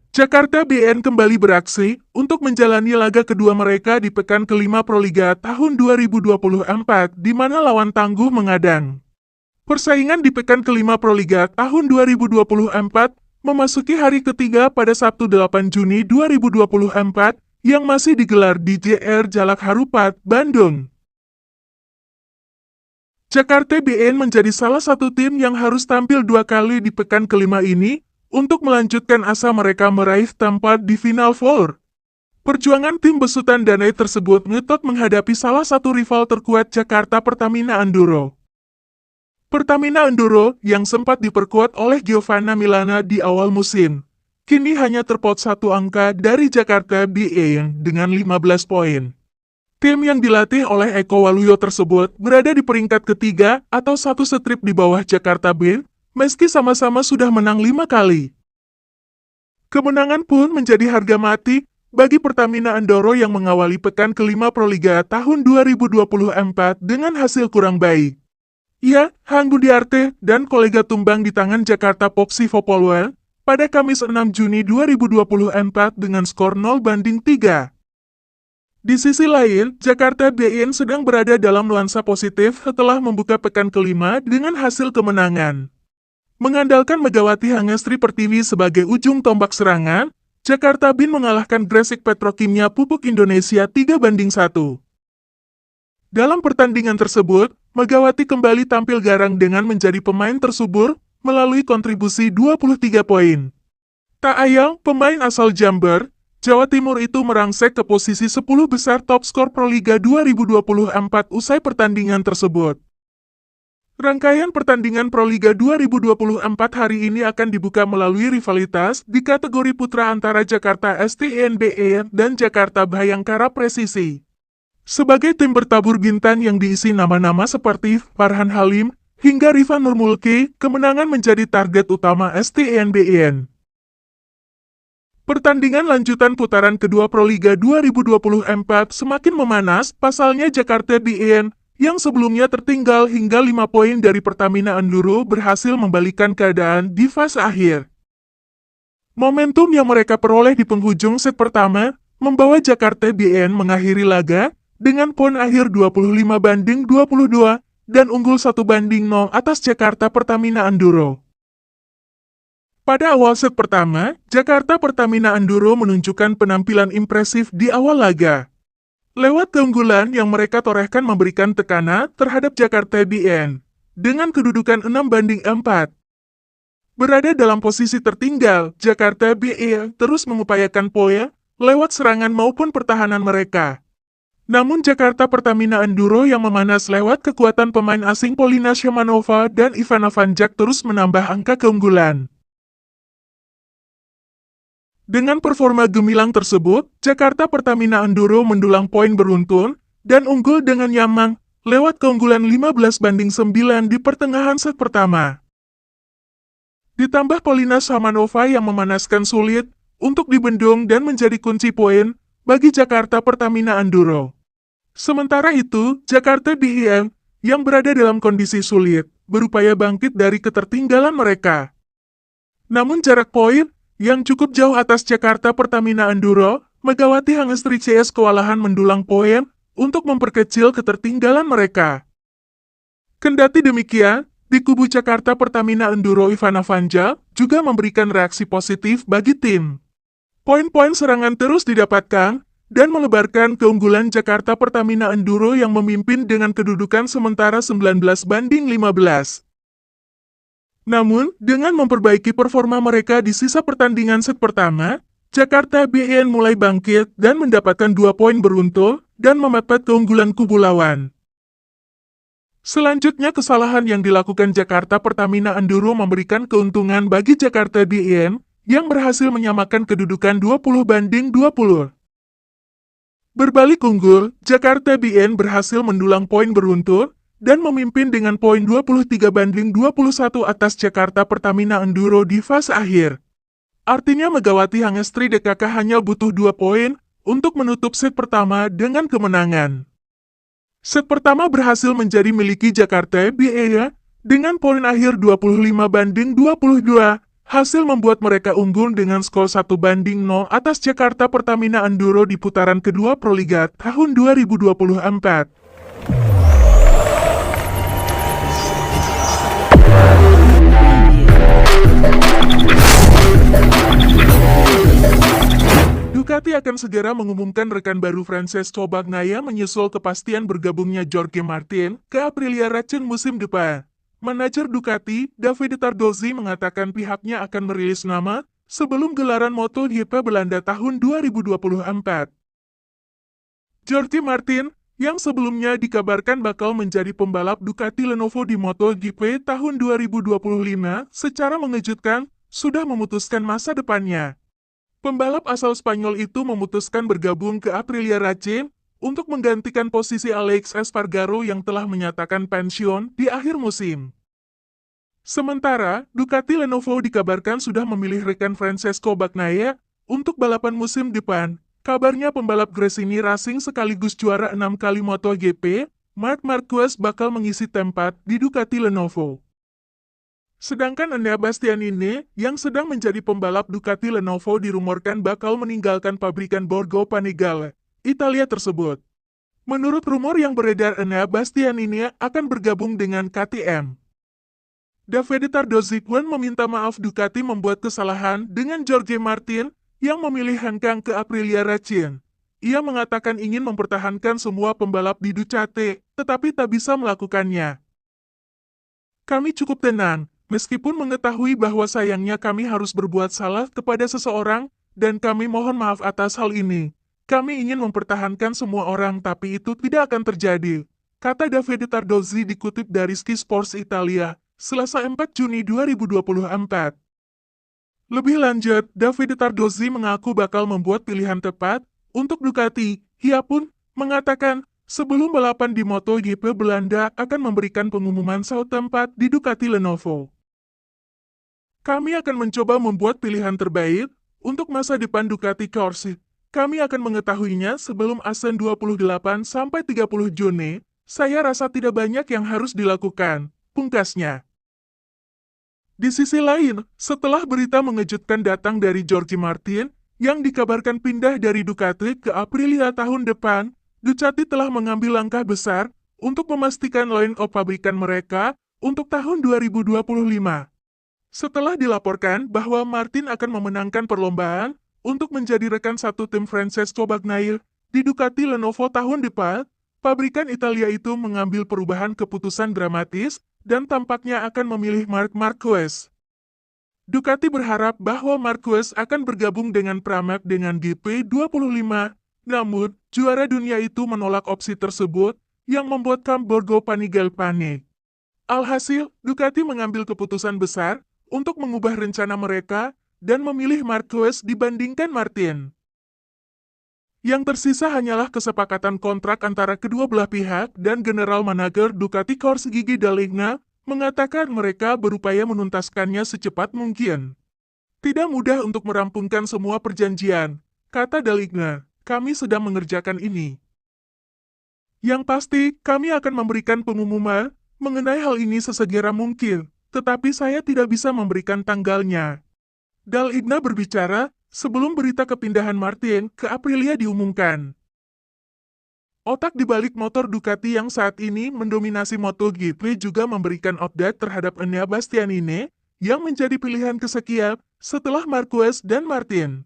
Jakarta BN kembali beraksi untuk menjalani laga kedua mereka di pekan kelima Proliga tahun 2024 di mana lawan tangguh mengadang. Persaingan di pekan kelima Proliga tahun 2024 memasuki hari ketiga pada Sabtu 8 Juni 2024 yang masih digelar di JR Jalak Harupat, Bandung. Jakarta BN menjadi salah satu tim yang harus tampil dua kali di pekan kelima ini untuk melanjutkan asa mereka meraih tempat di Final Four. Perjuangan tim besutan Danai tersebut ngetot menghadapi salah satu rival terkuat Jakarta Pertamina Enduro. Pertamina Enduro yang sempat diperkuat oleh Giovanna Milana di awal musim, kini hanya terpaut satu angka dari Jakarta BN dengan 15 poin. Tim yang dilatih oleh Eko Waluyo tersebut berada di peringkat ketiga atau satu strip di bawah Jakarta BN, meski sama-sama sudah menang 5 kali. Kemenangan pun menjadi harga mati bagi Pertamina Enduro yang mengawali pekan kelima Proliga tahun 2024 dengan hasil kurang baik. Ia, Hang Budiarte, dan kolega tumbang di tangan Jakarta Popsi Vopolwell pada Kamis 6 Juni 2024 dengan skor 0-3. Di sisi lain, Jakarta BN sedang berada dalam nuansa positif setelah membuka pekan kelima dengan hasil kemenangan. Mengandalkan Megawati Hangestri Pertiwi sebagai ujung tombak serangan, Jakarta BN mengalahkan Gresik Petrokimia Pupuk Indonesia 3-1. Dalam pertandingan tersebut, Megawati kembali tampil garang dengan menjadi pemain tersubur melalui kontribusi 23 poin. Tak ayal, pemain asal Jember, Jawa Timur itu merangsek ke posisi 10 besar top skor Proliga 2024 usai pertandingan tersebut. Rangkaian pertandingan Proliga 2024 hari ini akan dibuka melalui rivalitas di kategori putra antara Jakarta STNBE dan Jakarta Bhayangkara Presisi. Sebagai tim bertabur bintang yang diisi nama-nama seperti Farhan Halim hingga Rifan Nurmulki, kemenangan menjadi target utama STNBN. Pertandingan lanjutan putaran kedua Proliga 2024 semakin memanas, pasalnya Jakarta BN yang sebelumnya tertinggal hingga 5 poin dari Pertamina Enduro berhasil membalikkan keadaan di fase akhir. Momentum yang mereka peroleh di penghujung set pertama membawa Jakarta BN mengakhiri laga dengan poin akhir 25-22 dan unggul 1-0 atas Jakarta Pertamina Enduro. Pada awal set pertama, Jakarta Pertamina Enduro menunjukkan penampilan impresif di awal laga. Lewat keunggulan yang mereka torehkan memberikan tekanan terhadap Jakarta BN dengan kedudukan 6-4. Berada dalam posisi tertinggal, Jakarta BN terus mengupayakan poin lewat serangan maupun pertahanan mereka. Namun Jakarta Pertamina Enduro yang memanas lewat kekuatan pemain asing Polina Shamanova dan Ivana Vanjak terus menambah angka keunggulan. Dengan performa gemilang tersebut, Jakarta Pertamina Enduro mendulang poin beruntun dan unggul dengan nyaman lewat keunggulan 15-9 di pertengahan set pertama. Ditambah Polina Shamanova yang memanaskan sulit untuk dibendung dan menjadi kunci poin bagi Jakarta Pertamina Enduro. Sementara itu, Jakarta BN yang berada dalam kondisi sulit berupaya bangkit dari ketertinggalan mereka. Namun jarak poin yang cukup jauh atas Jakarta Pertamina Enduro, Megawati Hangestri CS kewalahan mendulang poin untuk memperkecil ketertinggalan mereka. Kendati demikian, di kubu Jakarta Pertamina Enduro Ivana Vanja juga memberikan reaksi positif bagi tim. Poin-poin serangan terus didapatkan dan melebarkan keunggulan Jakarta Pertamina Enduro yang memimpin dengan kedudukan sementara 19-15. Namun, dengan memperbaiki performa mereka di sisa pertandingan set pertama, Jakarta BN mulai bangkit dan mendapatkan 2 poin beruntun dan memepet keunggulan kubu lawan. Selanjutnya, kesalahan yang dilakukan Jakarta Pertamina Enduro memberikan keuntungan bagi Jakarta BN yang berhasil menyamakan kedudukan 20-20. Berbalik unggul, Jakarta BN berhasil mendulang poin beruntun dan memimpin dengan poin 23-21 atas Jakarta Pertamina Enduro di fase akhir. Artinya Megawati Hangestri DKK hanya butuh 2 poin untuk menutup set pertama dengan kemenangan. Set pertama berhasil menjadi miliki Jakarta BN dengan poin akhir 25-22 Hasil membuat mereka unggul dengan skor 1-0 atas Jakarta Pertamina Enduro di putaran kedua Proliga tahun 2024. Ducati akan segera mengumumkan rekan baru Francesco Bagnaia menyusul kepastian bergabungnya Jorge Martin ke Aprilia Racing musim depan. Manajer Ducati, Davide Tardozzi mengatakan pihaknya akan merilis nama sebelum gelaran MotoGP Belanda tahun 2024. Jorge Martin, yang sebelumnya dikabarkan bakal menjadi pembalap Ducati Lenovo di MotoGP tahun 2025, secara mengejutkan sudah memutuskan masa depannya. Pembalap asal Spanyol itu memutuskan bergabung ke Aprilia Racing untuk menggantikan posisi Alex Espargaro yang telah menyatakan pensiun di akhir musim. Sementara, Ducati Lenovo dikabarkan sudah memilih rekan Francesco Bagnaia untuk balapan musim depan. Kabarnya pembalap Gresini Racing sekaligus juara 6 kali MotoGP, Marc Marquez bakal mengisi tempat di Ducati Lenovo. Sedangkan Enea Bastianini, yang sedang menjadi pembalap Ducati Lenovo dirumorkan bakal meninggalkan pabrikan Borgo Panigale, Italia tersebut. Menurut rumor yang beredar, Enea Bastianini akan bergabung dengan KTM. Davide Tardozzi pun meminta maaf Ducati membuat kesalahan dengan Jorge Martin yang memilih hengkang ke Aprilia Racing. Ia mengatakan ingin mempertahankan semua pembalap di Ducati, tetapi tak bisa melakukannya. Kami cukup tenang. Meskipun mengetahui bahwa sayangnya kami harus berbuat salah kepada seseorang, dan kami mohon maaf atas hal ini. Kami ingin mempertahankan semua orang tapi itu tidak akan terjadi, kata Davide Tardozzi dikutip dari Sky Sports Italia, Selasa 4 Juni 2024. Lebih lanjut, Davide Tardozzi mengaku bakal membuat pilihan tepat untuk Ducati. Ia pun mengatakan, sebelum balapan di MotoGP Belanda akan memberikan pengumuman saut tempat di Ducati Lenovo. Kami akan mencoba membuat pilihan terbaik untuk masa depan Ducati Corse. Kami akan mengetahuinya sebelum Asen 28-30 Juni. Saya rasa tidak banyak yang harus dilakukan, pungkasnya. Di sisi lain, setelah berita mengejutkan datang dari Jorge Martin, yang dikabarkan pindah dari Ducati ke Aprilia tahun depan, Ducati telah mengambil langkah besar untuk memastikan line-up pabrikan mereka untuk tahun 2025. Setelah dilaporkan bahwa Martin akan memenangkan perlombaan untuk menjadi rekan satu tim Francesco Bagnaia di Ducati Lenovo tahun depan, pabrikan Italia itu mengambil perubahan keputusan dramatis dan tampaknya akan memilih Marc Marquez. Ducati berharap bahwa Marquez akan bergabung dengan Pramac dengan GP25, namun juara dunia itu menolak opsi tersebut yang membuat Camp Borgo Panigale panik. Alhasil, Ducati mengambil keputusan besar untuk mengubah rencana mereka dan memilih Marquez dibandingkan Martin. Yang tersisa hanyalah kesepakatan kontrak antara kedua belah pihak dan General Manager Ducati Corse Gigi Dall'Igna mengatakan mereka berupaya menuntaskannya secepat mungkin. Tidak mudah untuk merampungkan semua perjanjian, kata Dall'Igna. Kami sedang mengerjakan ini. Yang pasti, kami akan memberikan pengumuman mengenai hal ini sesegera mungkin, tetapi saya tidak bisa memberikan tanggalnya. Dall'Igna berbicara sebelum berita kepindahan Martin ke Aprilia diumumkan. Otak di balik motor Ducati yang saat ini mendominasi MotoGP juga memberikan update terhadap Enea Bastianini yang menjadi pilihan kesekian setelah Marquez dan Martin.